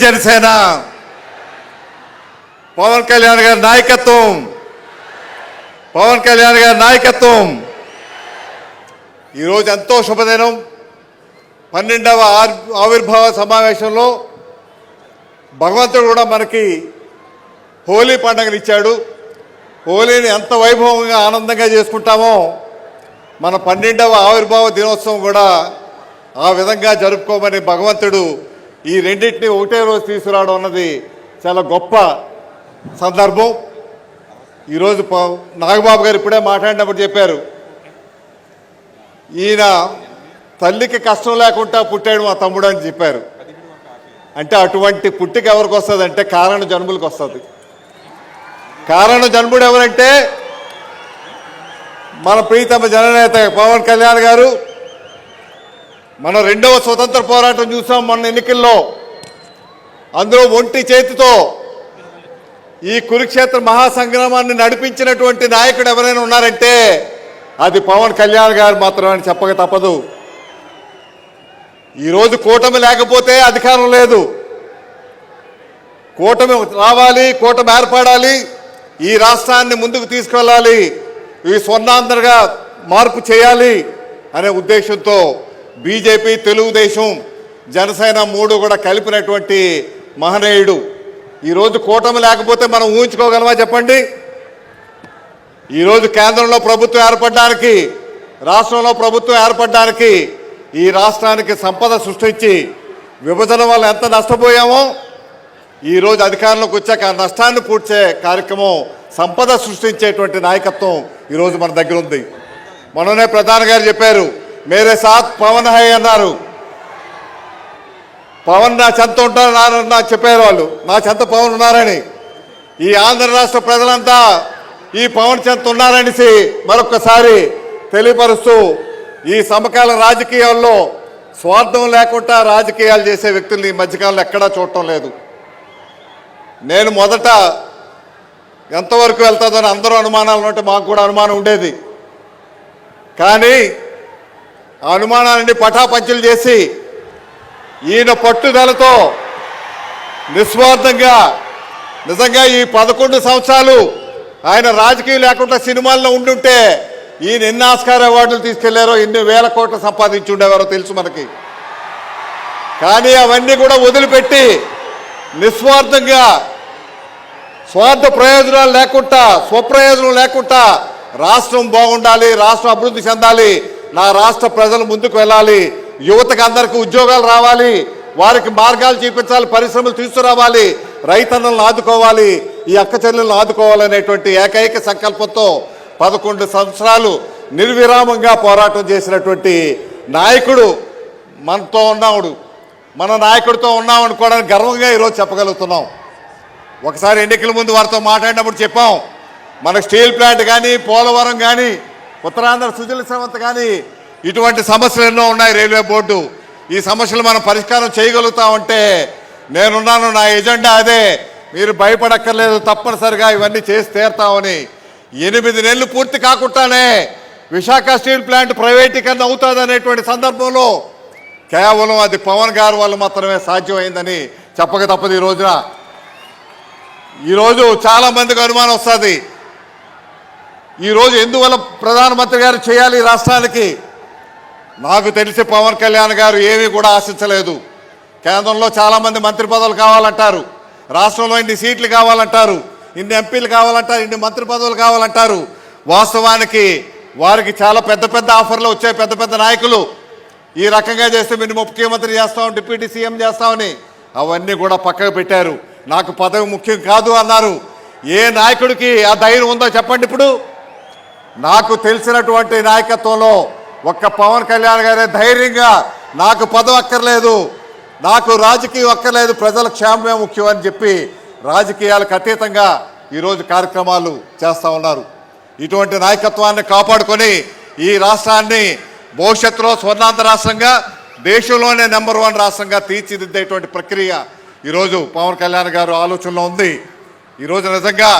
జనసేన, పవన్ కళ్యాణ్ గారి నాయకత్వం, పవన్ కళ్యాణ్ గారి నాయకత్వం. ఈరోజు ఎంతో శుభదినం. 12వ ఆవిర్భావ సమావేశంలో భగవంతుడు కూడా మనకి హోలీ పండుగనిచ్చాడు. హోలీని ఎంత వైభవంగా ఆనందంగా చేసుకుంటామో మన 12వ ఆవిర్భావ దినోత్సవం కూడా ఆ విధంగా జరుపుకోమని భగవంతుడు ఈ రెండింటిని ఒకటే రోజు తీసుకురావడం అన్నది చాలా గొప్ప సందర్భం. ఈరోజు నాగబాబు గారు ఇప్పుడే మాట్లాడినప్పుడు చెప్పారు, ఈయన తల్లికి కష్టం లేకుండా పుట్టాడు మా తమ్ముడు అని చెప్పారు. అంటే అటువంటి పుట్టిక ఎవరికి వస్తుంది అంటే కారణ జన్ములకు వస్తుంది. కారణ జన్ముడు ఎవరంటే మన ప్రీతమ జననేత పవన్ కళ్యాణ్ గారు. మనం 2వ స్వతంత్ర పోరాటం చూసాం మొన్న ఎన్నికల్లో. అందులో ఒంటి చేతితో ఈ కురుక్షేత్ర మహాసంగ్రామాన్ని నడిపించినటువంటి నాయకుడు ఎవరైనా ఉన్నారంటే అది పవన్ కళ్యాణ్ గారు మాత్రమే అని చెప్పక తప్పదు. ఈరోజు కూటమి లేకపోతే అధికారం లేదు. కూటమి రావాలి, కూటమి ఏర్పడాలి, ఈ రాష్ట్రాన్ని ముందుకు తీసుకెళ్ళాలి, ఈ స్వర్ణాంధ్రగా మార్పు చేయాలి అనే ఉద్దేశంతో బీజేపీ, తెలుగుదేశం, జనసేన 3 కూడా కలిపినటువంటి మహనీయుడు. ఈరోజు కూటమి లేకపోతే మనం ఊహించుకోగలమా చెప్పండి? ఈరోజు కేంద్రంలో ప్రభుత్వం ఏర్పడడానికి, రాష్ట్రంలో ప్రభుత్వం ఏర్పడడానికి, ఈ రాష్ట్రానికి సంపద సృష్టించి విభజన వల్ల ఎంత నష్టపోయామో ఈరోజు అధికారంలోకి వచ్చాక ఆ నష్టాన్ని పూడ్చే కార్యక్రమం, సంపద సృష్టించేటువంటి నాయకత్వం ఈరోజు మన దగ్గర ఉంది. మొన్ననే ప్రధాని గారు చెప్పారు, మేరే సాత్ పవన్ హై అన్నారు. పవన్ నా చెంత ఉంటారని నాకు చెప్పారు వాళ్ళు, నా చెంత పవన్ ఉన్నారని. ఈ ఆంధ్ర రాష్ట్ర ప్రజలంతా ఈ పవన్ చెంత ఉన్నారనేసి మరొకసారి తెలియపరుస్తూ, ఈ సమకాల రాజకీయాల్లో స్వార్థం లేకుండా రాజకీయాలు చేసే వ్యక్తుల్ని ఈ మధ్యకాలంలో ఎక్కడా చూడటం లేదు. నేను మొదట ఎంతవరకు వెళ్తుందని అందరూ అనుమానాలు ఉంటే మాకు కూడా అనుమానం ఉండేది. కానీ ఆ అనుమానాలన్నీ పటాపంచలు చేసి ఈయన పట్టుదలతో నిస్వార్థంగా నిజంగా ఈ 11 సంవత్సరాలు ఆయన రాజకీయం లేకుండా సినిమాల్లో ఉండుంటే ఈయన ఎన్ని ఆస్కార్ అవార్డులు తీసుకెళ్లారో, ఎన్ని వేల కోట్లు సంపాదించి ఉండేవారో తెలుసు మనకి. కానీ అవన్నీ కూడా వదిలిపెట్టి నిస్వార్థంగా, స్వార్థ ప్రయోజనాలు లేకుండా, స్వప్రయోజనం లేకుండా రాష్ట్రం బాగుండాలి, రాష్ట్రం అభివృద్ధి చెందాలి, నా రాష్ట్ర ప్రజలు ముందుకు వెళ్ళాలి, యువతకు అందరికీ ఉద్యోగాలు రావాలి, వారికి మార్గాలు చూపించాలి, పరిశ్రమలు తీసుకురావాలి, రైతన్నలను ఆదుకోవాలి, ఈ అక్క చెల్లెలను ఆదుకోవాలనేటువంటి ఏకైక సంకల్పంతో 11 సంవత్సరాలు నిర్విరామంగా పోరాటం చేసినటువంటి నాయకుడు మనతో ఉన్నాడు. మన నాయకుడితో ఉన్నామనుకోవడానికి గర్వంగా ఈరోజు చెప్పగలుగుతున్నాం. ఒకసారి ఎన్నికల ముందు వారితో మాట్లాడినప్పుడు చెప్పాం, మన స్టీల్ ప్లాంట్ కానీ, పోలవరం కానీ, ఉత్తరాంధ్ర సుజల శ్రవంత్ కానీ ఇటువంటి సమస్యలు ఎన్నో ఉన్నాయి. రైల్వే బోర్డు ఈ సమస్యలు మనం పరిష్కారం చేయగలుగుతామంటే నేనున్నాను, నా ఎజెండా అదే, మీరు భయపడక్కర్లేదు, తప్పనిసరిగా ఇవన్నీ చేసి తీరుతామని. 8 నెలలు పూర్తి కాకుండానే విశాఖ స్టీల్ ప్లాంట్ ప్రైవేటీకరణ అవుతుంది అనేటువంటి సందర్భంలో కేవలం అది పవన్ గారి వల్ల మాత్రమే సాధ్యమైందని చెప్పక తప్పదు. ఈరోజు చాలామందికి అనుమానం వస్తుంది, ఈరోజు ఎందువల్ల ప్రధానమంత్రి గారు చేయాలి రాష్ట్రానికి. నాకు తెలిసి పవన్ కళ్యాణ్ గారు ఏమీ కూడా ఆశించలేదు. కేంద్రంలో చాలామంది మంత్రి పదవులు కావాలంటారు, రాష్ట్రంలో ఇన్ని సీట్లు కావాలంటారు, ఇన్ని ఎంపీలు కావాలంటారు, ఇన్ని మంత్రి పదవులు కావాలంటారు. వాస్తవానికి వారికి చాలా పెద్ద పెద్ద ఆఫర్లు వచ్చాయి. పెద్ద పెద్ద నాయకులు ఈ రకంగా చేస్తే మీరు ముఖ్యమంత్రి చేస్తాం, డిప్యూటీ సీఎం చేస్తామని అవన్నీ కూడా పక్కకు పెట్టారు. నాకు పదవి ముఖ్యం కాదు అన్నారు. ఏ నాయకుడికి ఆ ధైర్యం ఉందో చెప్పండి. ఇప్పుడు నాకు తెలిసినటువంటి నాయకత్వంలో ఒక్క పవన్ కళ్యాణ్ గారే ధైర్యంగా నాకు పదవి అక్కర్లేదు, నాకు రాజకీయం అక్కర్లేదు, ప్రజల క్షేమమే ముఖ్యం అని చెప్పి రాజకీయాలకు అతీతంగా ఈరోజు కార్యక్రమాలు చేస్తూ ఉన్నారు. ఇటువంటి నాయకత్వాన్ని కాపాడుకొని ఈ రాష్ట్రాన్ని భవిష్యత్తులో స్వర్ణాంధ్ర రాష్ట్రంగా, దేశంలోనే నెంబర్ 1 రాష్ట్రంగా తీర్చిదిద్దేటువంటి ప్రక్రియ ఈరోజు పవన్ కళ్యాణ్ గారు ఆలోచనలో ఉంది. ఈరోజు నిజంగా